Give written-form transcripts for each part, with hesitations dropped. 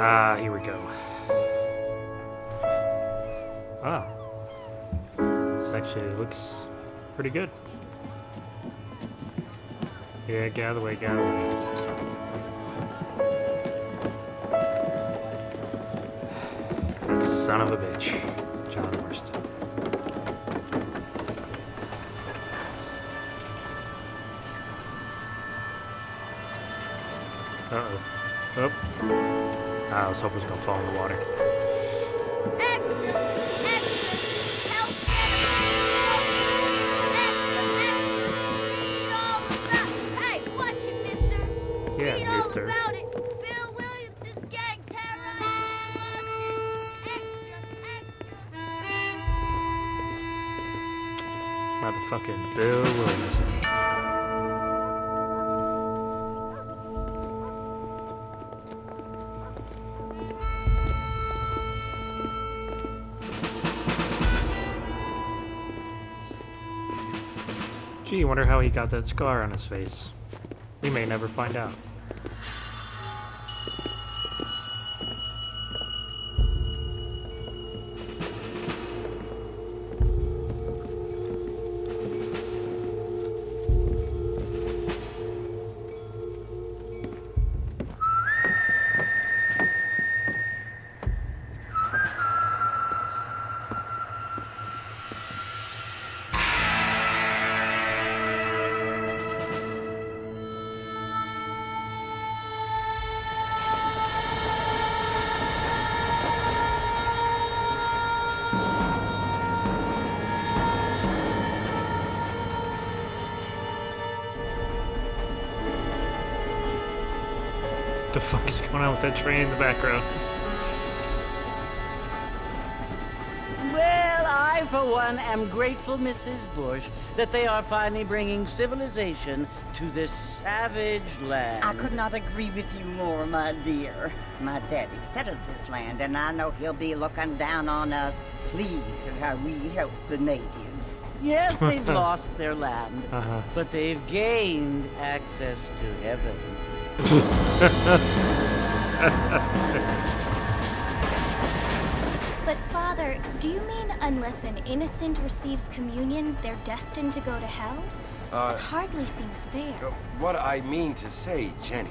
Ah, here we go. Oh. This actually looks pretty good. Yeah, get out of the way, get out of the way. That son of a bitch. John Worst. Uh-oh. Oh. I was hoping it was gonna fall in the water. Extra! Extra! Help! Extra! Extra! Read all about it! Hey, watch it, mister! Yeah, Read mister. all about it! Bill Williamson's gang terrorized Extra! Extra! Motherfucking Bill Williamson. Gee, wonder how he got that scar on his face. We may never find out. The fuck is going on with that train in the background? Well, I, for one, am grateful, Mrs. Bush, that they are finally bringing civilization to this savage land. I could not agree with you more, my dear. My daddy settled this land, and I know he'll be looking down on us, pleased at how we helped the natives. Yes, they've lost their land, Uh-huh. but they've gained access to heaven. But Father, do you mean unless an innocent receives communion, they're destined to go to hell? It hardly seems fair. What I mean to say, Jenny,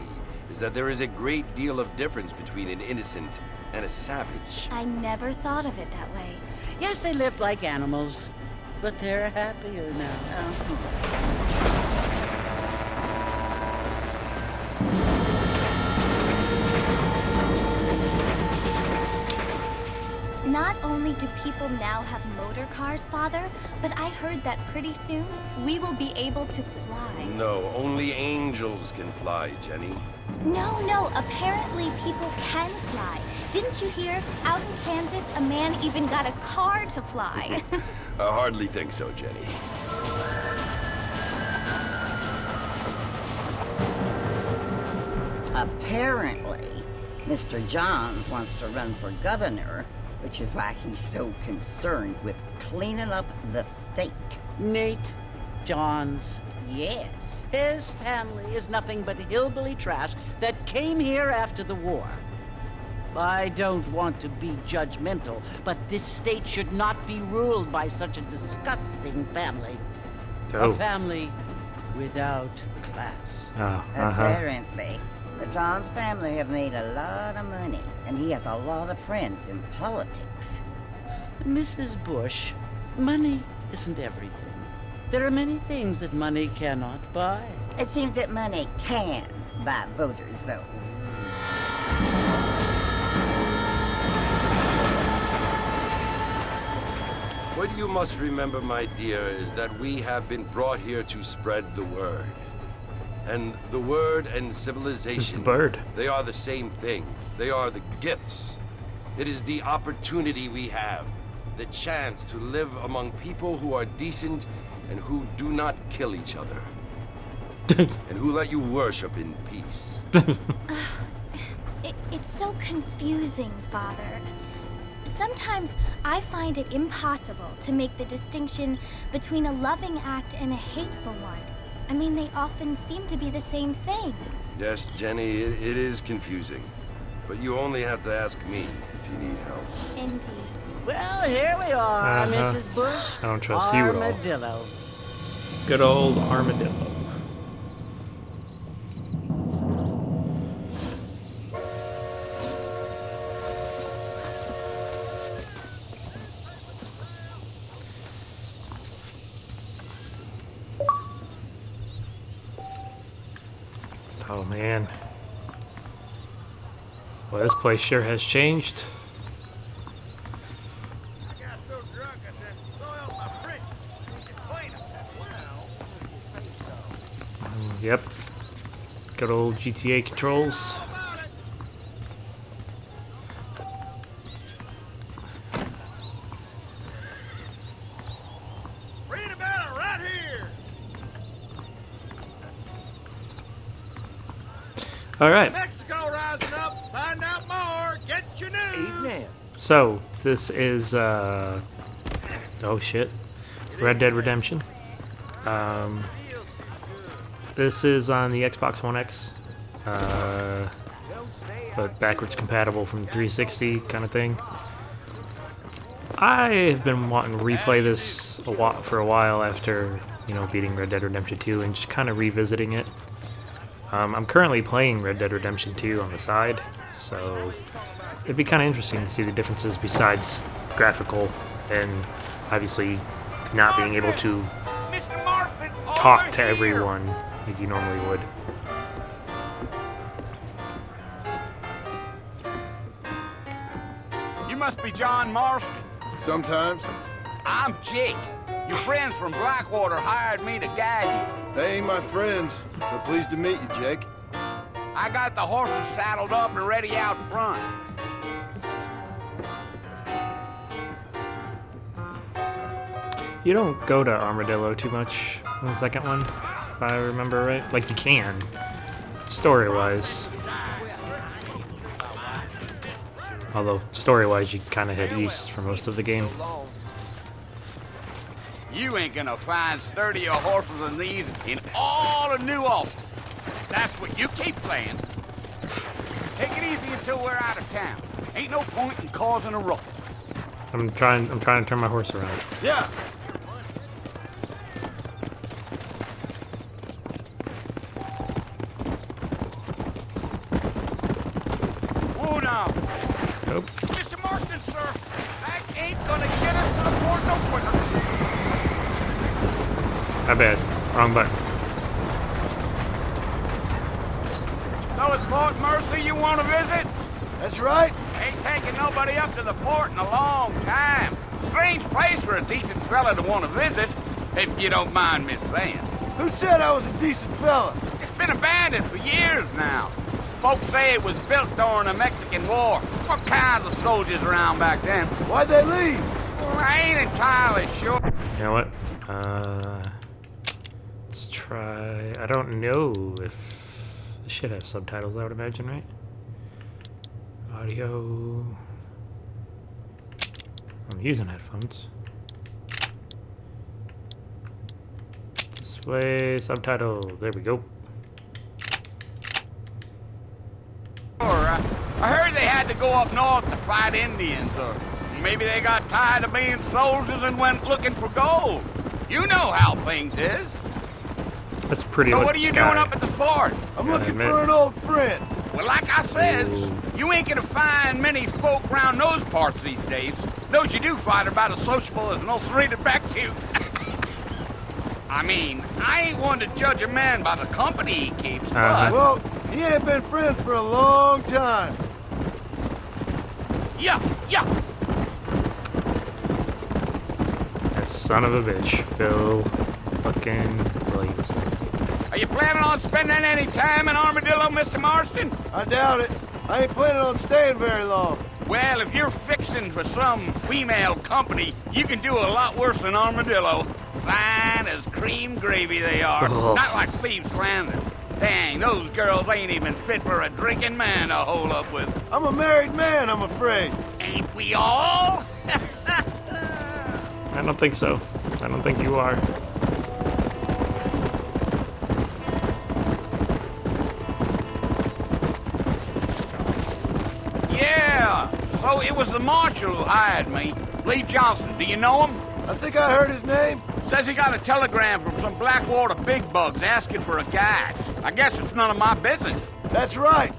is that there is a great deal of difference between an innocent and a savage. I never thought of it that way. Yes, they lived like animals, but they're happier now. Not only do people now have motor cars, Father, but I heard that pretty soon we will be able to fly. No, only angels can fly, Jenny. No, apparently people can fly. Didn't you hear? Out in Kansas, a man even got a car to fly. I hardly think so, Jenny. Apparently, Mr. Johns wants to run for governor, which is why he's so concerned with cleaning up the state. Nate Johns. Yes. His family is nothing but hillbilly trash that came here after the war. I don't want to be judgmental, but this state should not be ruled by such a disgusting family. Oh. A family without class. Oh, uh-huh. Apparently. The Johns family have made a lot of money, and he has a lot of friends in politics. Mrs. Bush, money isn't everything. There are many things that money cannot buy. It seems that money can buy voters, though. What you must remember, my dear, is that we have been brought here to spread the word. And the word and civilization, It's the bird. they are the same thing. They are the gifts. It is the opportunity we have, the chance to live among people who are decent and who do not kill each other. And who let you worship in peace. It's so confusing, Father. Sometimes I find it impossible to make the distinction between a loving act and a hateful one. I mean, they often seem to be the same thing. Yes, Jenny, it is confusing. but you only have to ask me if you need help. Indeed. Well, here we are, Uh-huh. Mrs. Bush. I don't trust you at all. Armadillo. Good old armadillo. Oh man. Well, this place sure has changed. Yep. Good old GTA controls. Read about it right here. All right. Mexico rising up. Find out more. Get your news. Evening. So this is oh shit, Red Dead Redemption. This is on the Xbox One X, but backwards compatible from 360 kind of thing. I have been wanting to replay this for a while after, you know, beating Red Dead Redemption 2 and just kind of revisiting it. I'm currently playing Red Dead Redemption 2 on the side, so it'd be kind of interesting to see the differences besides graphical and obviously not being able to talk to everyone like you normally would. You must be John Marston. Sometimes. I'm Jake. Your friends from Blackwater hired me to guide you. They ain't my friends, but pleased to meet you, Jake. I got the horses saddled up and ready out front. You don't go to Armadillo too much in the second one, if I remember right. Like, you can, story-wise. Although, story-wise, you kind of head east for most of the game. You ain't gonna find sturdier horses than these in all of New Ulster. That's what you keep saying. Take it easy until we're out of town. Ain't no point in causing a ruckus. I'm trying to turn my horse around. Yeah. Whoa now. Nope. Mr. Marston, sir. That ain't gonna get us to the port no quicker. My bad. Wrong button. So it's Port Mercy you want to visit? That's right. Ain't taking nobody up to the port in a long time. Strange place for a decent fella to want to visit, if you don't mind me saying. Who said I was a decent fella? It's been abandoned for years now. Folks say it was built during the Mexican War. What kinds of soldiers around back then? Why'd they leave? Well, I ain't entirely sure. You know what? Let's try. I don't know if this should have subtitles, I would imagine, right? Audio. I'm using headphones. Display subtitle. There we go. I heard they had to go up north to fight Indians, or maybe they got tired of being soldiers and went looking for gold. You know how things is. That's pretty. So like what are you sky. doing up at the fort? I'm Gotta looking admit. for an old friend. Well, like I said, you ain't gonna find many folk around those parts these days. Those you do find are about as sociable as an ulcerated back tooth. I mean, I ain't one to judge a man by the company he keeps, but... Well, he ain't been friends for a long time. Yeah. That son of a bitch, Bill fucking Williamson. Are you planning on spending any time in Armadillo, Mr. Marston? I doubt it. I ain't planning on staying very long. Well, if you're fixing for some female company, you can do a lot worse than Armadillo. Fine as cream gravy they are. Oh. Not like Thieves' Landing. Dang, those girls ain't even fit for a drinking man to hole up with. I'm a married man, I'm afraid. Ain't we all? I don't think so. I don't think you are. So it was the marshal who hired me. Lee Johnson, do you know him? I think I heard his name. Says he got a telegram from some Blackwater big bugs asking for a guide. I guess it's none of my business. That's right.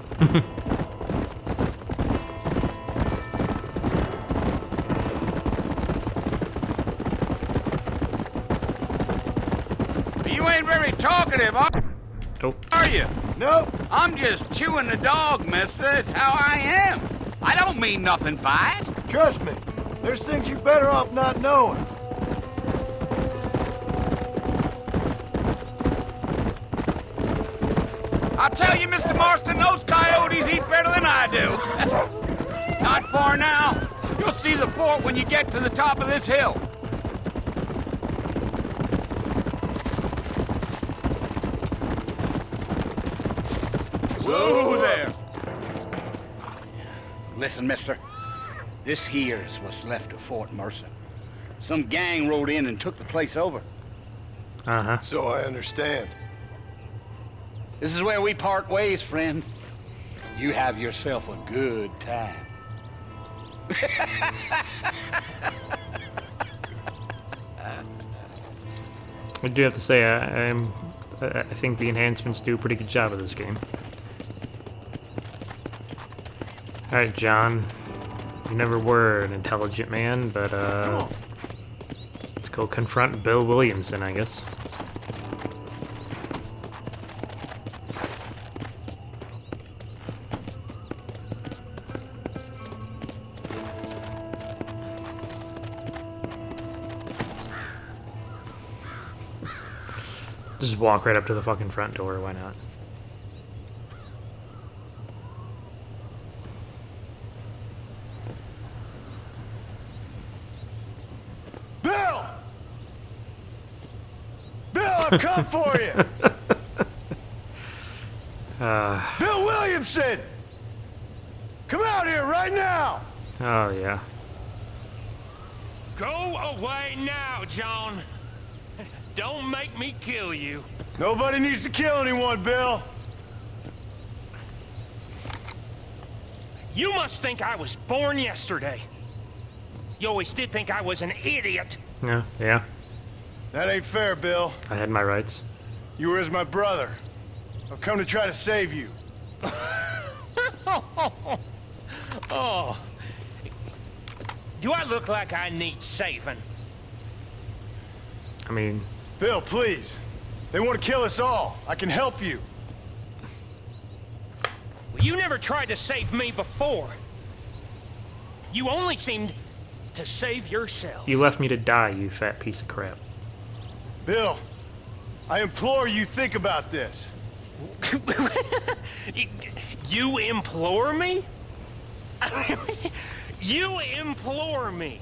You ain't very talkative, Oh, are you? Nope. I'm just chewing the dog, mister. It's how I am. I don't mean nothing by it. Trust me. There's things you're better off not knowing. I'll tell you, Mr. Marston, those coyotes eat better than I do. Not far now. You'll see the fort when you get to the top of this hill. Whoa there. Listen, mister. This here's what's left of Fort Mercer. Some gang rode in and took the place over. uh-huh. So I understand. This is where we part ways, friend. You have yourself a good time. I do have to say, I think the enhancements do a pretty good job of this game. Alright, John. You never were an intelligent man, but, let's go confront Bill Williamson, I guess. Just walk right up to the fucking front door, why not? Bill! Bill, I've come for you! Bill Williamson! Come out here right now! Oh, yeah. Go away now, John. Don't make me kill you. Nobody needs to kill anyone, Bill. You must think I was born yesterday. You always did think I was an idiot. Yeah, yeah. That ain't fair, Bill. I had my rights. You were as my brother. I've come to try to save you. Oh. Do I look like I need saving? I mean... Bill, please. They want to kill us all. I can help you. Well, you never tried to save me before. You only seemed to save yourself. You left me to die, you fat piece of crap. Bill, I implore you think about this. You implore me? You implore me?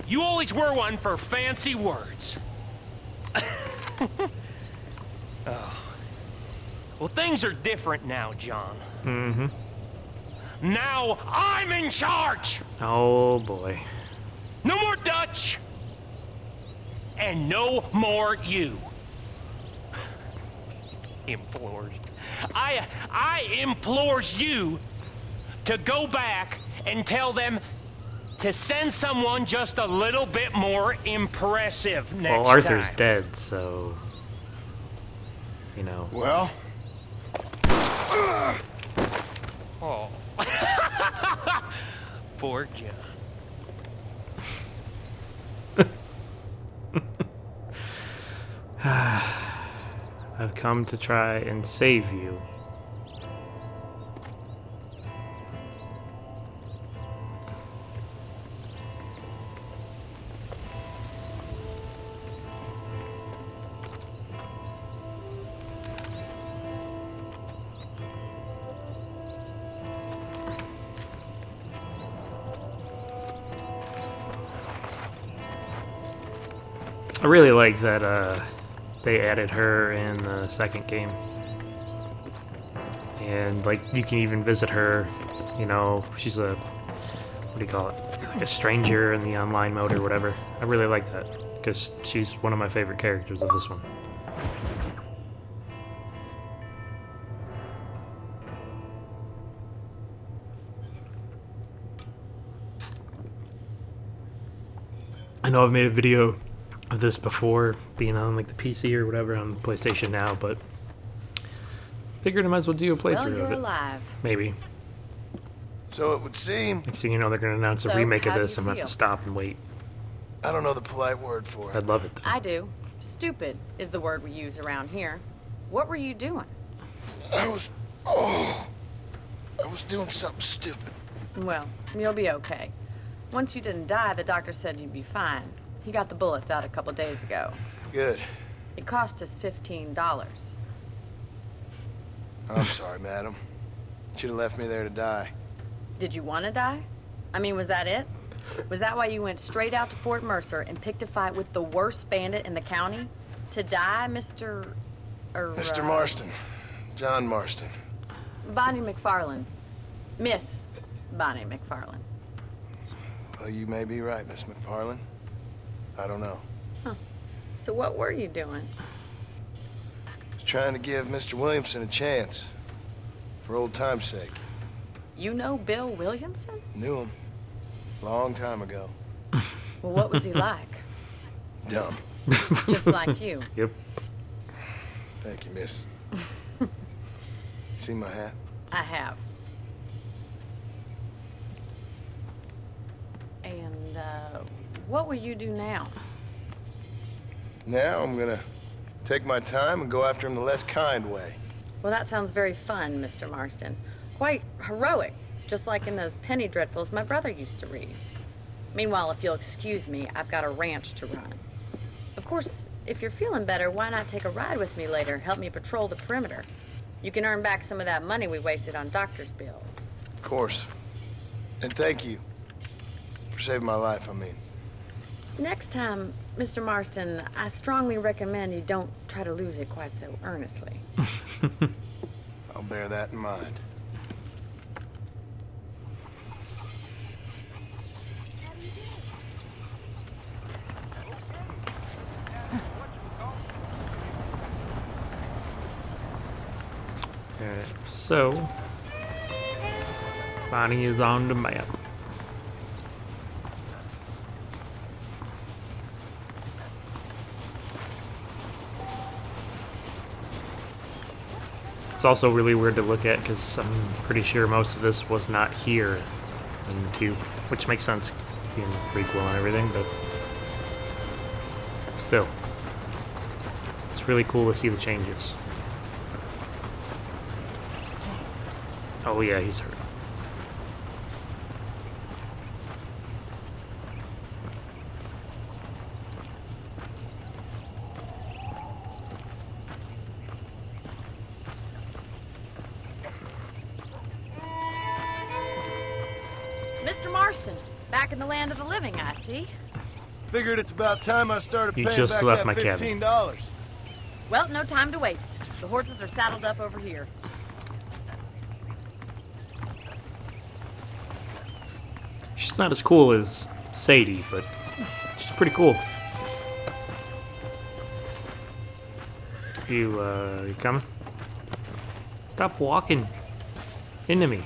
You always were one for fancy words. Oh. Well, things are different now, John. Mm-hmm. Now I'm in charge! Oh, boy. No more Dutch! And no more you. Implored. I implores you to go back and tell them to send someone just a little bit more impressive next time. Well, Arthur's dead, so... You know. Well? Oh. Poor John. I've come to try and save you. I really like that they added her in the second game. And like you can even visit her, you know, she's a, what do you call it? Like a stranger in the online mode or whatever. I really like that because she's one of my favorite characters of this one. I know I've made a video of this before, being on like the PC or whatever on PlayStation Now, but figured I might as well do a playthrough Well, you're of it. alive. Maybe. So it would seem. Next thing you know, they're going to announce a So, remake of how do this. you I'm going to have feel? to stop and wait. I don't know the polite word for it. I'd love it, though. I do. Stupid is the word we use around here. What were you doing? I was doing something stupid. Well, you'll be okay. Once you didn't die, the doctor said you'd be fine. He got the bullets out a couple days ago. Good. It cost us $15. I'm sorry, madam. Should have left me there to die. Did you want to die? I mean, was that it? Was that why you went straight out to Fort Mercer and picked a fight with the worst bandit in the county? To die, Mr. Mr. Marston. John Marston. Bonnie McFarland. Miss Bonnie McFarland. Well, you may be right, Miss McFarland. I don't know. So what were you doing? Was trying to give Mr. Williamson a chance. For old time's sake. You know Bill Williamson? Knew him. Long time ago. Well, what was he like? Dumb. Just like you. Yep. Thank you, miss. You see my hat? I have. And, what will you do now? Now I'm gonna take my time and go after him the less kind way. Well, that sounds very fun, Mr. Marston. Quite heroic, just like in those penny dreadfuls my brother used to read. Meanwhile, if you'll excuse me, I've got a ranch to run. Of course, if you're feeling better, why not take a ride with me later? Help me patrol the perimeter. You can earn back some of that money we wasted on doctor's bills. Of course. And thank you. For saving my life, I mean. Next time, Mr. Marston, I strongly recommend you don't try to lose it quite so earnestly. I'll bear that in mind. Alright, so Bonnie is on the map. It's also really weird to look at because I'm pretty sure most of this was not here in 2, which makes sense being the prequel and everything, but still, it's really cool to see the changes. Oh yeah, he's hurt. Mr. Marston, back in the land of the living, I see. Figured it's about time I started You paying just back left that my cabin. $15. Well, no time to waste. The horses are saddled up over here. She's not as cool as Sadie, but she's pretty cool. You coming? Stop walking into me.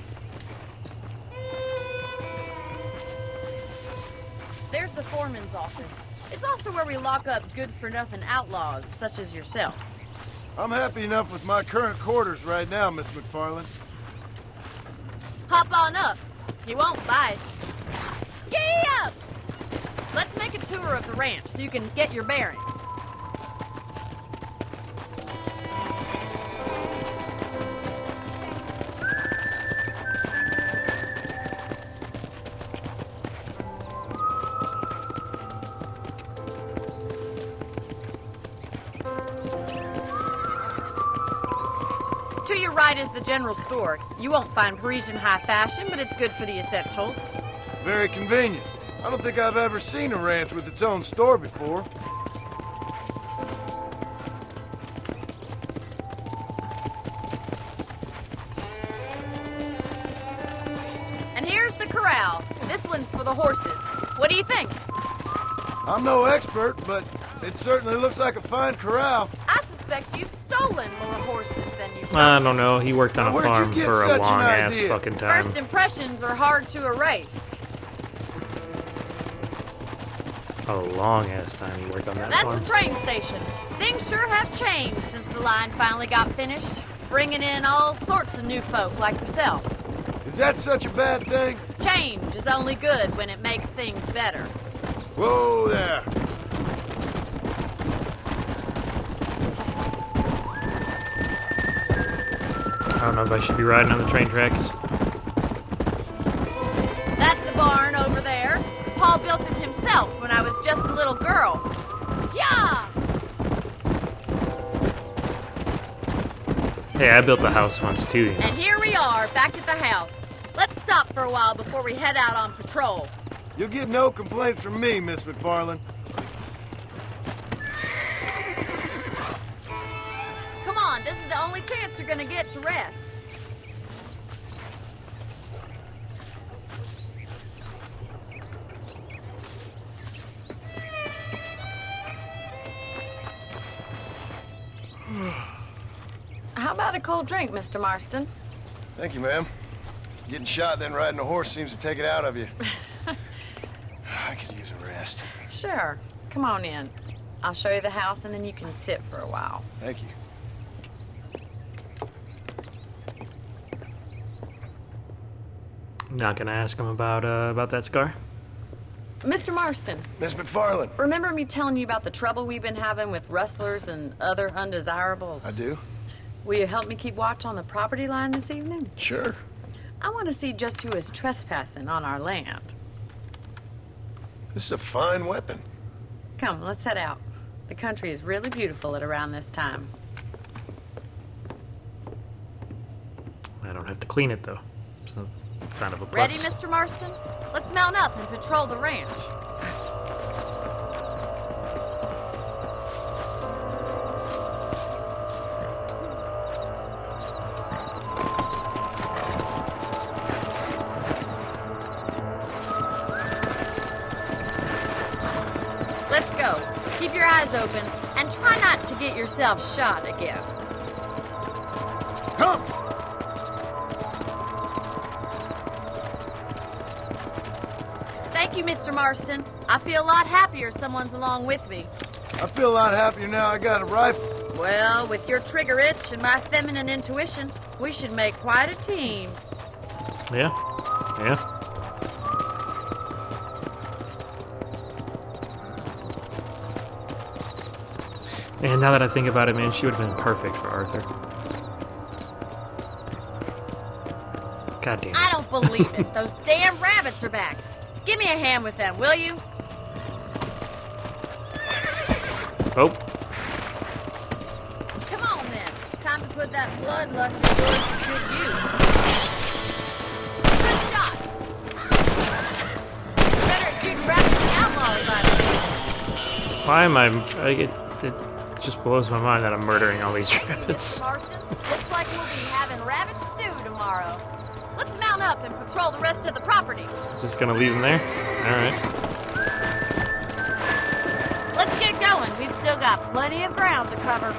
There's the foreman's office. It's also where we lock up good-for-nothing outlaws, such as yourself. I'm happy enough with my current quarters right now, Miss McFarland. Hop on up. You won't bite. Giddy up! Let's make a tour of the ranch so you can get your bearings. To your right is the general store. You won't find Parisian high fashion, but it's good for the essentials. Very convenient. I don't think I've ever seen a ranch with its own store before. And here's the corral. This one's for the horses. What do you think? I'm no expert, but it certainly looks like a fine corral. I suspect you've stolen more horses than you. I don't know. He worked on a Where'd you farm get for a such an long ass idea? fucking time. First impressions are hard to erase. A long ass time you worked on that That's farm. the train station. Things sure have changed since the line finally got finished, bringing in all sorts of new folk like yourself. Is that such a bad thing? Change is only good when it makes things better. Whoa there. I don't know if I should be riding on the train tracks. That's the barn over there. Paul built it himself when I was just a little girl. Yeah! Hey, I built a house once too. You know. And here we are, back at the house. Let's stop for a while before we head out on patrol. You'll get no complaints from me, Miss McFarland. Come on, this is the only chance you're gonna get to rest. How about a cold drink, Mr. Marston? Thank you, ma'am. Getting shot, then riding a horse seems to take it out of you. I could use a rest. Sure. Come on in. I'll show you the house and then you can sit for a while. Thank you. Not gonna ask him about that scar. Mr. Marston, Miss McFarland. remember me telling you about the trouble we've been having with rustlers and other undesirables? I do? Will you help me keep watch on the property line this evening? Sure. I want to see just who is trespassing on our land. This is a fine weapon. Come, let's head out. The country is really beautiful at around this time. I don't have to clean it though, so kind of a Ready, plus. Mr. Marston? Let's mount up and patrol the ranch. Let's go. Keep your eyes open and try not to get yourself shot again. Come! Thank you, Mr. Marston. I feel a lot happier someone's along with me. I feel a lot happier now I got a rifle. Well, with your trigger itch and my feminine intuition, we should make quite a team. Yeah, yeah. Man, now that I think about it, man, she would have been perfect for Arthur. God damn it. I don't believe it. Those damn rabbits are back. Give me a hand with them, will you? Oh, Come on, then. Time to put that bloodlusty bullet to good use. Good shot. Better at shooting rabbits than outlaws, I believe. why am it just blows my mind that I'm murdering all these rabbits. Marston, looks like we'll be having rabbit stew tomorrow. Let's mount up and patrol the rest of the property. Just gonna leave them there? Alright. Let's get going. We've still got plenty of ground to cover.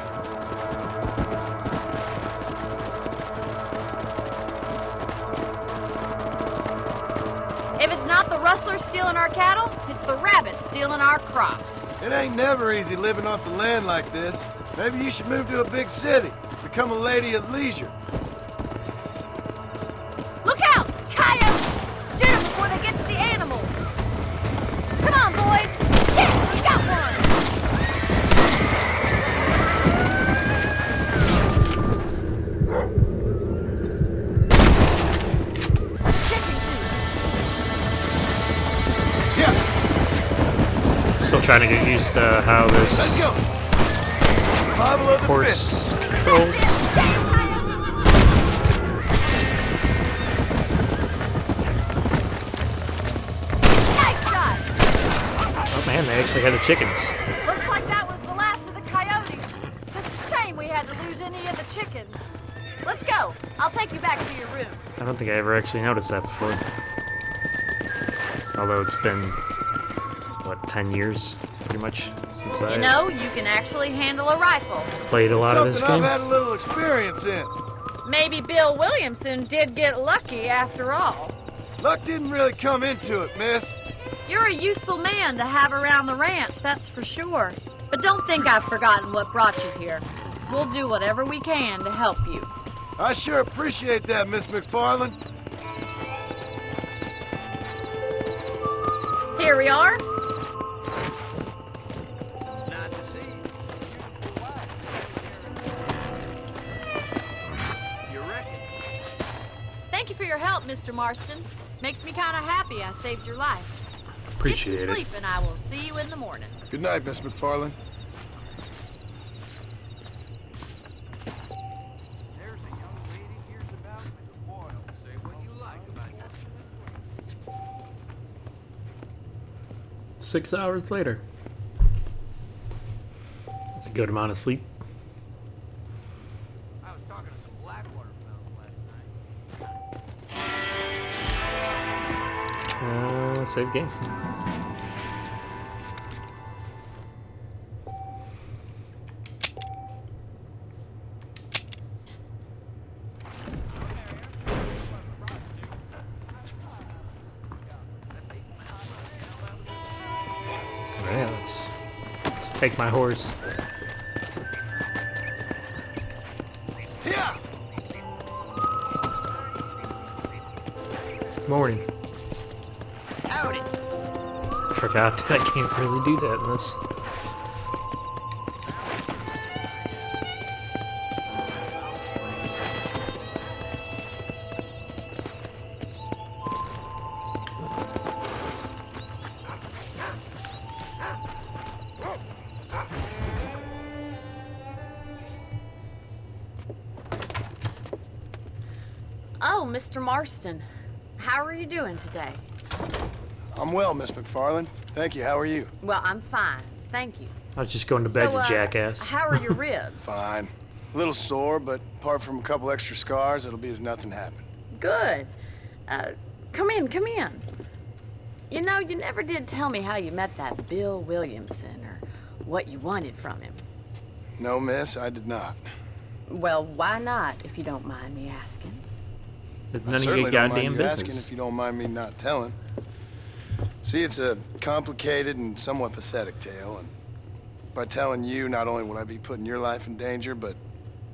If it's not the rustlers stealing our cattle, it's the rabbits stealing our crops. It ain't never easy living off the land like this. Maybe you should move to a big city. Become a lady of leisure. Look out! Coyotes! Shoot them before they get to the animals. Come on, boys. Yeah, we got one. Kitchen food. Yeah, Still trying to get used to how let's this go. Survival of the fittest. horse controls. Nice shot. Oh man, they actually had the chickens. Looks like that was the last of the coyotes. Just a shame we had to lose any of the chickens. Let's go. I'll take you back to your room. I don't think I ever actually noticed that before. Although it's been, what, 10 years, pretty much, since I You know, you can actually handle a rifle. played a lot of this Something game. I've had a little experience in. Maybe Bill Williamson did get lucky after all. Luck didn't really come into it, miss. You're a useful man to have around the ranch, that's for sure. But don't think I've forgotten what brought you here. We'll do whatever we can to help you. I sure appreciate that, Miss McFarland. Here we are. Nice to see you. You reckon? Thank you for your help, Mr. Marston. Makes me kind of happy I saved your life. Appreciate Get some it. sleep and I will see you in the morning. Good night, Miss McFarland. There's a young lady here's about Mr. Boyle. Say what you like about her. 6 hours later. That's a good amount of sleep. I was talking to some Blackwater fellas last night. Save game. Yeah, let's take my horse. Yeah. Morning. Howdy. Forgot that I can't really do that in this. Oh, Mr. Marston. How are you doing today? I'm well, Miss McFarland. Thank you. How are you? Well, I'm fine. Thank you. I was just going to bed, you jackass. How are your ribs? Fine. A little sore, but apart from a couple extra scars, it'll be as nothing happened. Good. Come in, come in. You know, you never did tell me how you met that Bill Williamson or what you wanted from him. No, miss, I did not. Well, why not, if you don't mind me asking? None of certainly your don't mind goddamn you business. asking if you don't mind me not telling. See, it's a complicated and somewhat pathetic tale, and by telling you, not only would I be putting your life in danger, but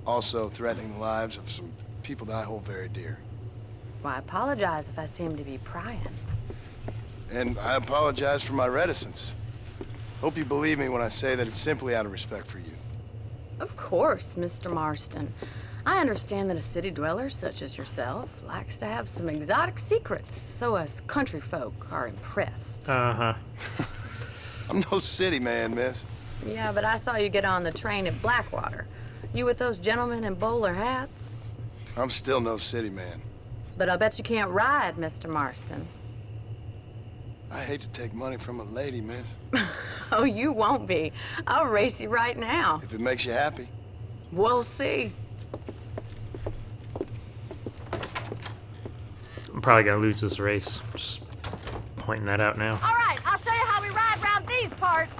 also threatening the lives of some people that I hold very dear. Well, I apologize if I seem to be prying. And I apologize for my reticence. Hope you believe me when I say that it's simply out of respect for you. Of course, Mr. Marston. I understand that a city dweller such as yourself likes to have some exotic secrets, so us country folk are impressed. Uh-huh. I'm no city man, miss. Yeah, but I saw you get on the train at Blackwater. You with those gentlemen in bowler hats? I'm still no city man. But I bet you can't ride, Mr. Marston. I hate to take money from a lady, miss. Oh, you won't be. I'll race you right now. If it makes you happy. We'll see. I'm probably going to lose this race. Just pointing that out now. All right, I'll show you how we ride around these parts.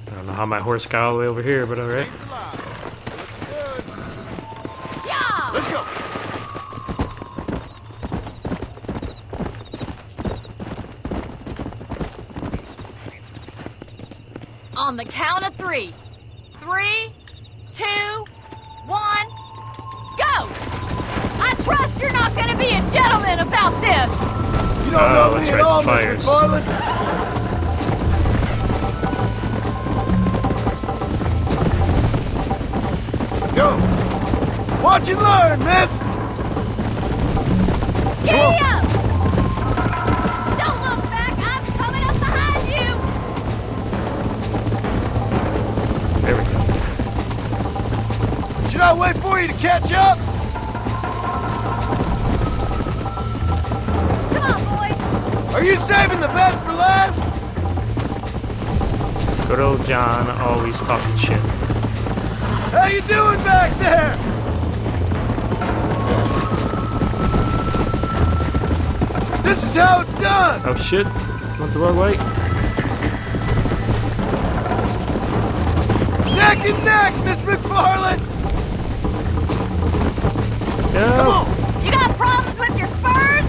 I don't know how my horse got all the way over here, but alright. Yeah! Let's go. On the count of 3. 3, 2, 1, go! I trust you're not going to be a gentleman about this. You don't know that's me at right, all, fires. Mr. McFarland. Go. Watch and learn, miss. Giddy up! Don't look back. I'm coming up behind you. There we go. Should I wait for you to catch up? Come on, boy. Are you saving the best for last? Good old John, always talking shit. How you doing back there? This is how it's done. Oh shit, went the wrong way. Neck and neck, Miss McFarland. Go. Come on. You got problems with your spurs?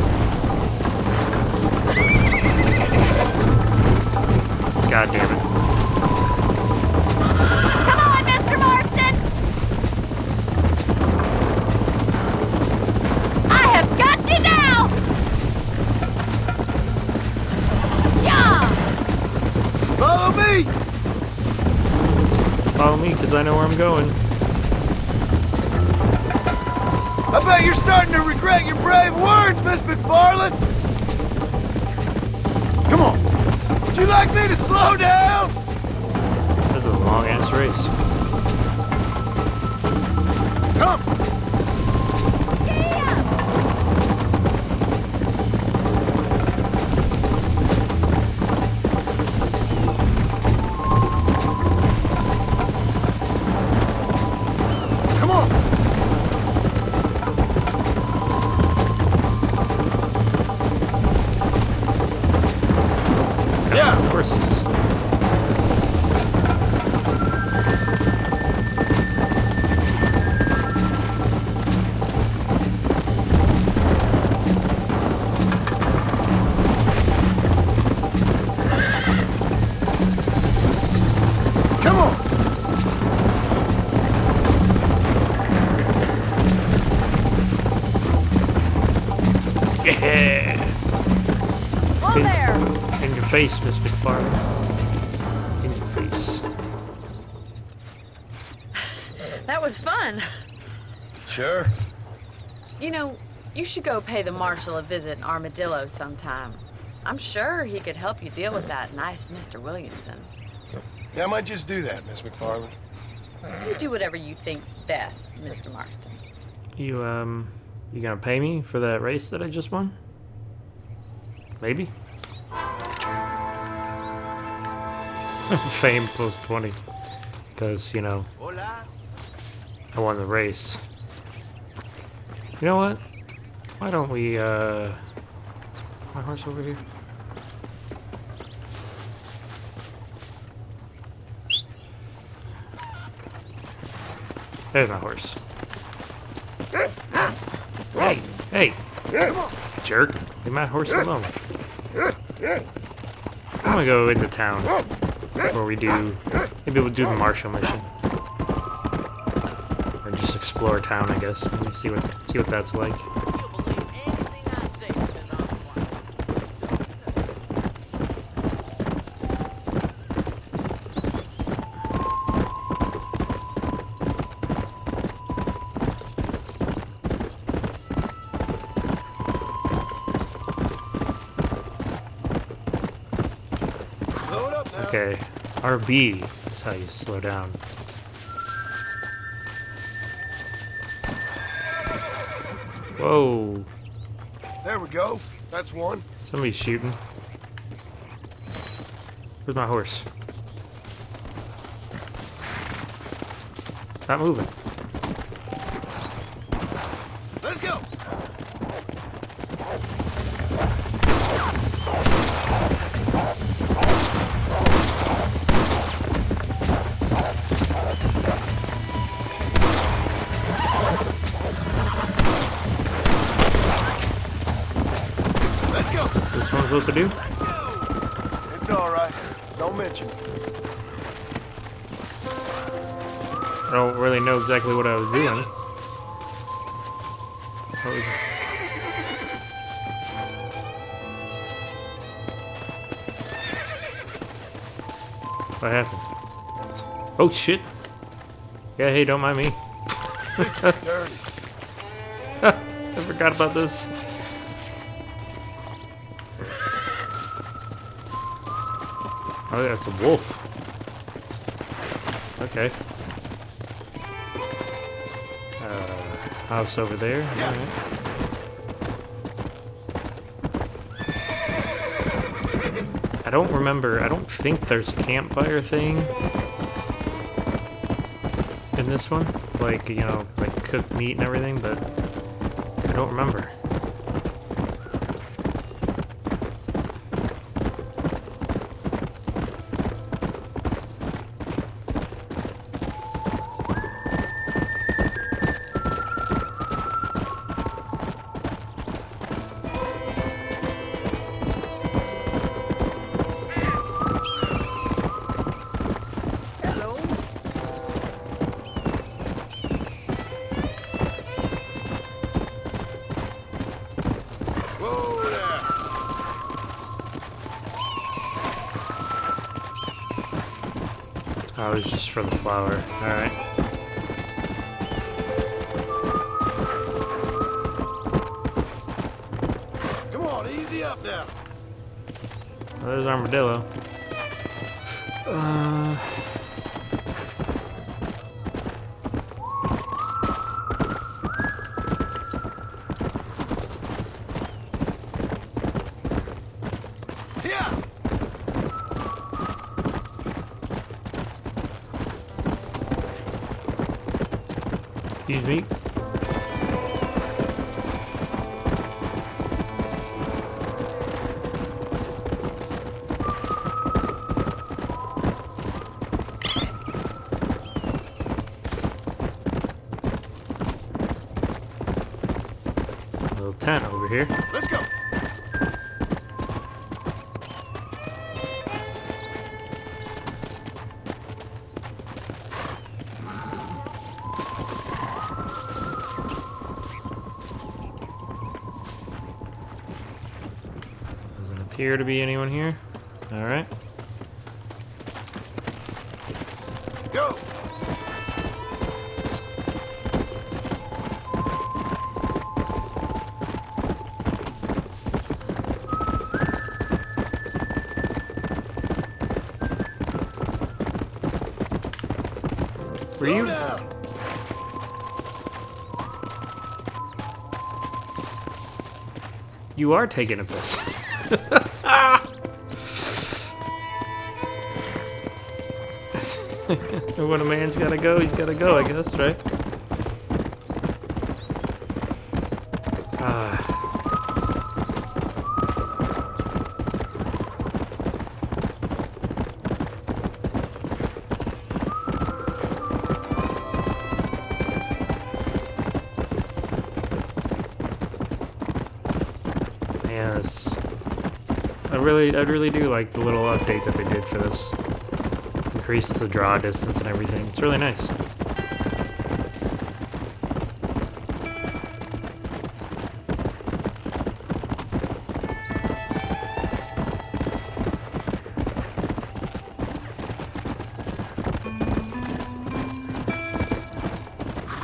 God damn it. Come on, Mr. Marston! I have got you now! Yeah! Follow me! Follow me, because I know where I'm going. I bet you're starting to regret your brave words, Miss McFarland! Come on! Would you like me to slow down? This is a long-ass race. Come! Come on! Yeah! Horses. Come on! Yeah! Whoa there! In your face, Miss McFarland. In your face. That was fun. Sure. You know, you should go pay the marshal a visit in Armadillo sometime. I'm sure he could help you deal with that nice Mr. Williamson. Yeah, I might just do that, Miss McFarland. You do whatever you think's best, Mr. Marston. You gonna pay me for that race that I just won? Maybe? Fame plus 20. Because, you know, I won the race. You know what? Why don't we, my horse over here? There's my horse. Hey, hey! Jerk! Leave my horse alone. I'm gonna go into town before we do. Maybe we'll do the Marshall mission, or just explore town. I guess. Maybe see what that's like. Okay, RB is how you slow down. Whoa, There we go. That's one. somebody's shooting. Where's my horse? Stop moving. Let's go. Let's go. This what I'm supposed to do? It's all right. Don't mention it. I don't really know exactly what I was doing. What was What happened? Oh shit! Yeah, hey, don't mind me. This is dirty. I forgot about this. Oh, that's a wolf. Okay. House over there. Yeah. Alright. I don't remember. I don't think there's a campfire thing in this one. Like, you know, like cooked meat and everything, but I don't remember. Oh, it was just for the flower. Alright. Come on, easy up now. Well, there's Armadillo. Yeah. Excuse me. Little tent over here. Let's go. Doesn't appear to be anyone here. Alright. Go. Were you? Slow down. You are taking a piss. When a man's gotta go, he's gotta go, I guess, right? Yes. I really do like the little update that they did for this. Increase the draw distance and everything. It's really nice.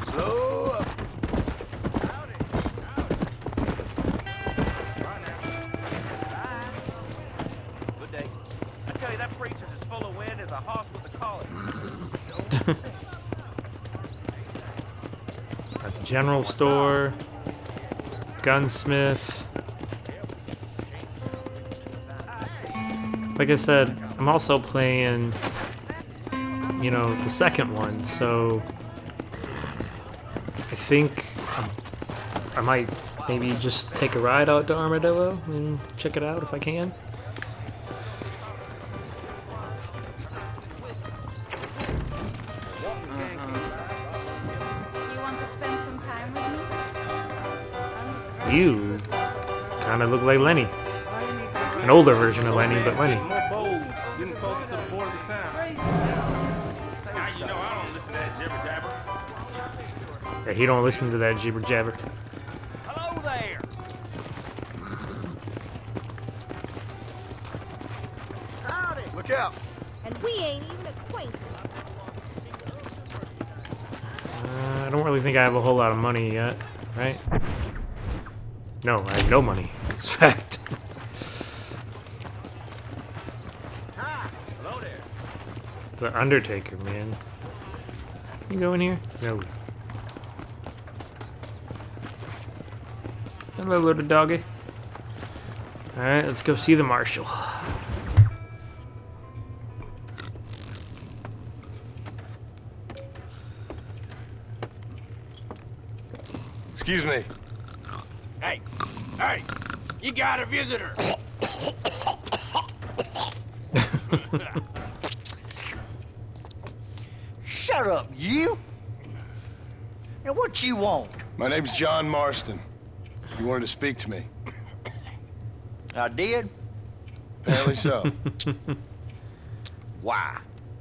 Slow up. Good day. I tell you, that preacher's as full of wind as a horse with a collar. Got the general store, gunsmith. Like I said, I'm also playing, you know, the second one, so I think I might maybe just take a ride out to Armadillo and check it out if I can. You want to spend some time with me? You kind of look like Lenny. An older version of Lenny, but Lenny. More bold, getting closer to the border of the town. Now you know I don't listen to that jibber jabber. Yeah, he don't listen to that jibber jabber. Hello there. Look out. And we ain't even acquainted. I don't really think I have a whole lot of money yet, right? No, I have no money. It's a fact. Hello there. The Undertaker, man. You go in here? No. Hello, little doggy. Alright, let's go see the marshal. Excuse me. Hey, hey, you got a visitor. Shut up, you! Now what you want? My name's John Marston. You wanted to speak to me. I did? Apparently so. Why?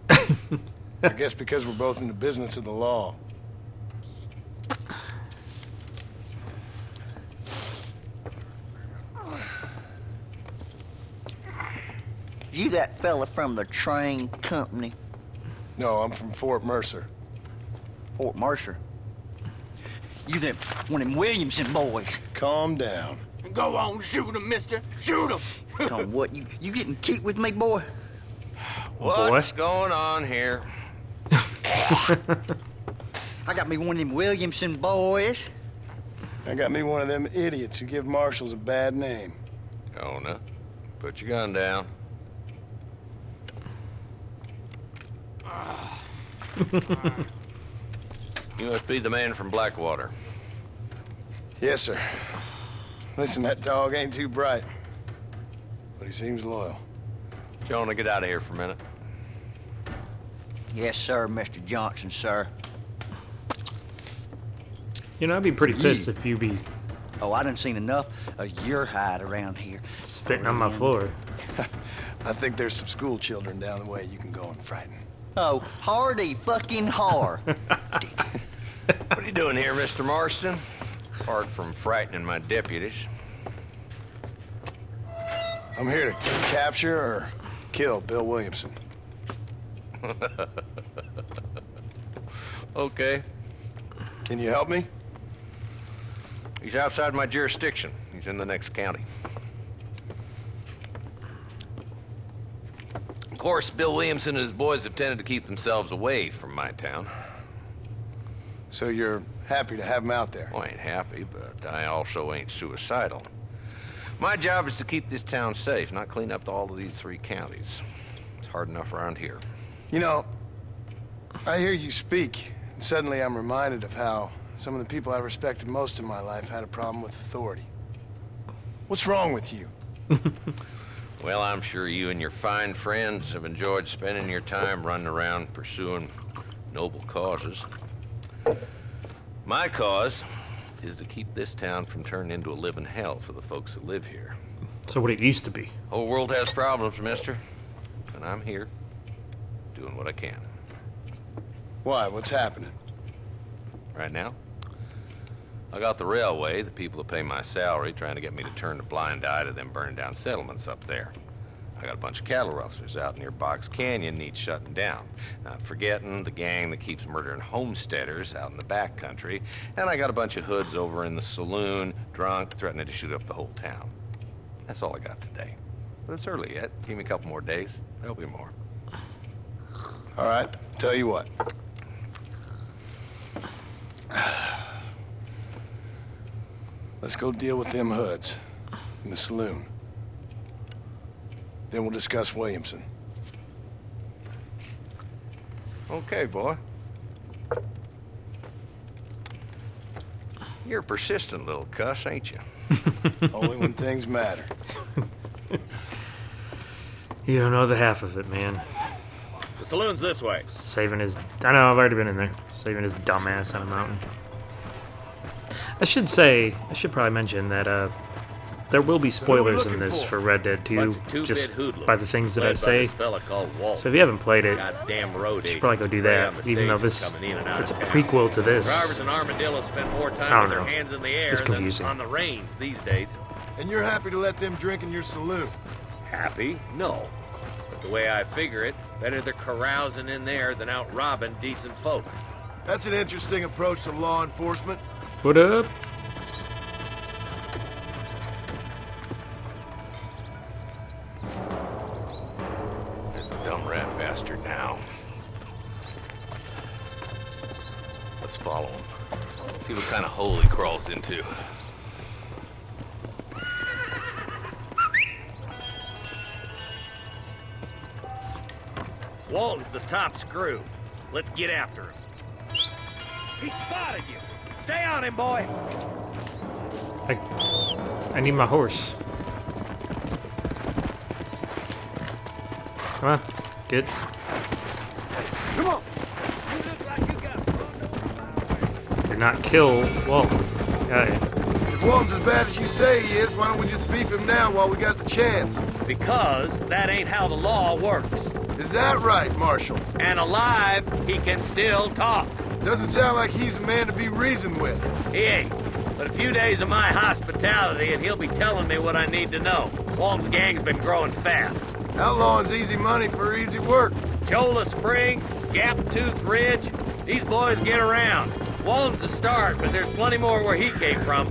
I guess because we're both in the business of the law. You that fella from the train company? No, I'm from Fort Mercer. Fort Mercer? You them one of them Williamson boys. Calm down. Go on, shoot him, mister. Shoot him. Come on, what? You getting cute with me, boy? What's going on here? I got me one of them Williamson boys. I got me one of them idiots who give marshals a bad name. Jonah, put your gun down. You must be the man from Blackwater. Yes, sir. Listen, that dog ain't too bright, but he seems loyal. Jonah, get out of here for a minute. Yes, sir, Mr. Johnson, sir. You know, I'd be pretty pissed if you be Oh, I done seen enough of your hide around here. spitting on my floor. I think there's some school children down the way you can go and frighten. Oh, hardy fucking har. What are you doing here, Mr. Marston? Apart from frightening my deputies. I'm here to capture or kill Bill Williamson. Okay. Can you help me? He's outside my jurisdiction. He's in the next county. Of course, Bill Williamson and his boys have tended to keep themselves away from my town. So you're happy to have him out there? Well, I ain't happy, but I also ain't suicidal. My job is to keep this town safe, not clean up all of these 3 counties. It's hard enough around here. You know, I hear you speak, and suddenly I'm reminded of how some of the people I respected most in my life had a problem with authority. What's wrong with you? Well, I'm sure you and your fine friends have enjoyed spending your time running around pursuing noble causes. My cause is to keep this town from turning into a living hell for the folks that live here. So what it used to be. Whole world has problems, mister. And I'm here, doing what I can. Why? What's happening? Right now, I got the railway, the people that pay my salary, trying to get me to turn a blind eye to them burning down settlements up there. I got a bunch of cattle rustlers out near Box Canyon needs shutting down. Not forgetting the gang that keeps murdering homesteaders out in the back country. And I got a bunch of hoods over in the saloon, drunk, threatening to shoot up the whole town. That's all I got today. But it's early yet. Give me a couple more days. There'll be more. All right, tell you what. Let's go deal with them hoods in the saloon. Then we'll discuss Williamson. Okay, boy. You're a persistent little cuss, ain't you? Only when things matter. You don't know the half of it, man. The saloon's this way. Saving his... I know, I've already been in there. Saving his dumbass on a mountain. I should probably mention that, there will be spoilers in this for Red Dead 2, just by the things that I say. So if you haven't played it, you should probably go do that, even though it's a prequel to this. Drivers and armadillos spend more I time don't with their know. hands in the air It's than confusing. on the reins these days. And you're happy to let them drink in your saloon? Happy? No. But the way I figure it, better they're carousing in there than out robbing decent folk. That's an interesting approach to law enforcement. What up? There's the dumb rat bastard now. Let's follow him. See what kind of hole he crawls into. Walton's the top screw. Let's get after him. He spotted you. Stay on him, boy. I need my horse. Come on, get. Come on. You look like you got... Did not kill Walton. Got it. If Walton's as bad as you say he is, why don't we just beef him now while we got the chance? Because that ain't how the law works. Is that right, Marshal? And alive, he can still talk. Doesn't sound like he's a man to be reasoned with. He ain't. But a few days of my hospitality and he'll be telling me what I need to know. Walton's gang's been growing fast. Outlawing's easy money for easy work. Chola Springs, Gap Tooth Ridge. These boys get around. Walden's the start, but there's plenty more where he came from.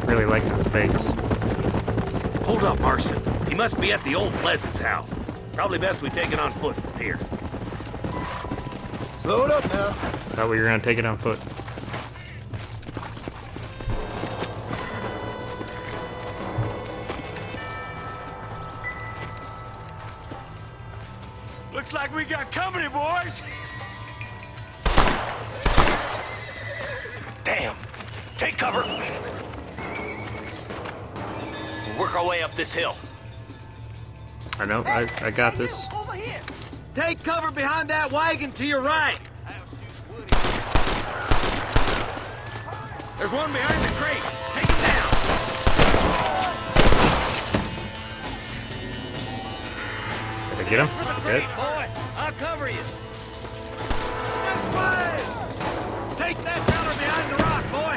Really like this base. Hold up, Marston. He must be at the old Pleasance house. Probably best we take it on foot from here. Slow it up now. Thought we were gonna take it on foot. Looks like we got company, boys. Damn. Take cover. We'll work our way up this hill. I know, I got this. Take cover behind that wagon to your right. There's one behind the crate. Take him down. Did I get him? Good. Boy, I'll cover you. This way. Take that feller behind the rock, boy.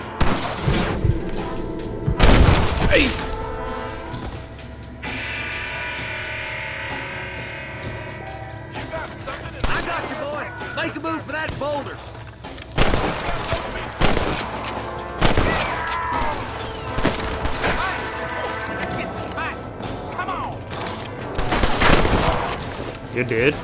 Hey! I got you, boy. Make a move for that boulder. Come on. You did.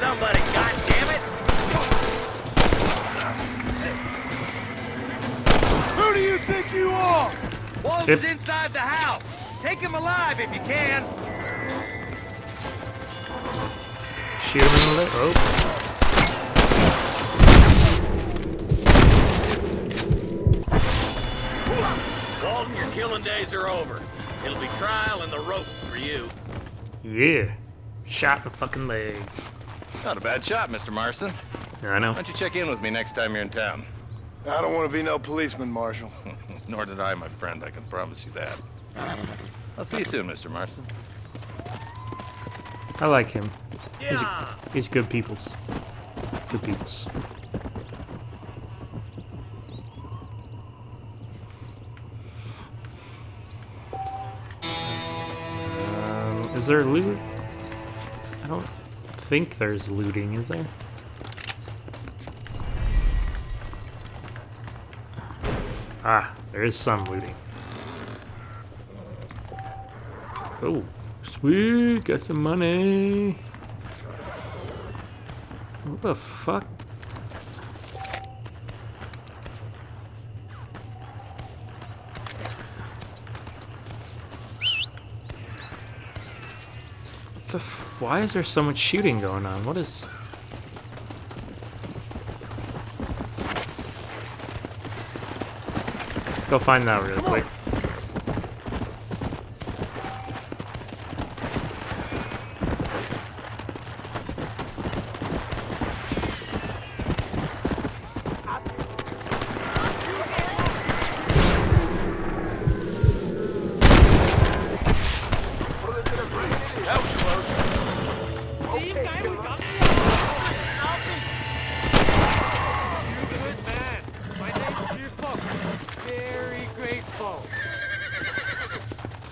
Somebody, goddammit! Who do you think you are? Walden's Yep. inside the house. Take him alive if you can. Shoot him in the leg. Oh. Walden, your killing days are over. It'll be trial and the rope for you. Yeah. Shot in the fucking leg. Not a bad shot, Mr. Marston. Yeah, I know. Why don't you check in with me next time you're in town? I don't want to be no policeman, Marshal. Nor did I, my friend. I can promise you that. I'll see you soon, Mr. Marston. I like him. Yeah. He's good peoples. Good peoples. Is there loot? I don't think there's looting, is there? Ah, there is some looting. Oh, sweet, got some money. What the fuck? Why is there so much shooting going on? What is... Let's go find that real quick.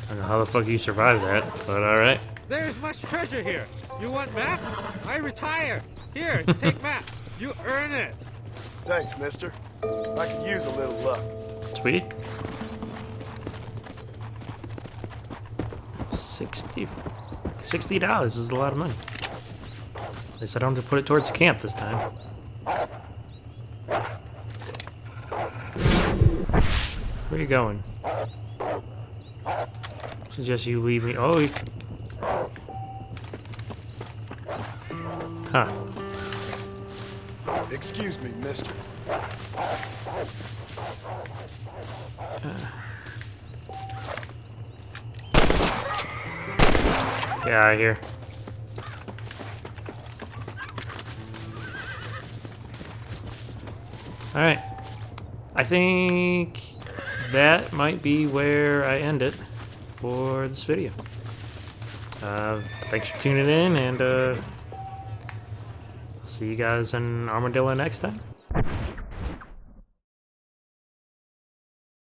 I don't know how the fuck you survived that, but alright. There's much treasure here. You want map? I retire. Here, take map. You earn it. Thanks, mister. I could use a little luck. Sweet. 60 $60 is a lot of money. At least I don't have to put it towards camp this time. Where are you going? Suggest you leave me. Oh, huh. Excuse me, mister. Get out of here. Alright. I think that might be where I end it for this video. Thanks for tuning in, and I'll see you guys in Armadillo next time.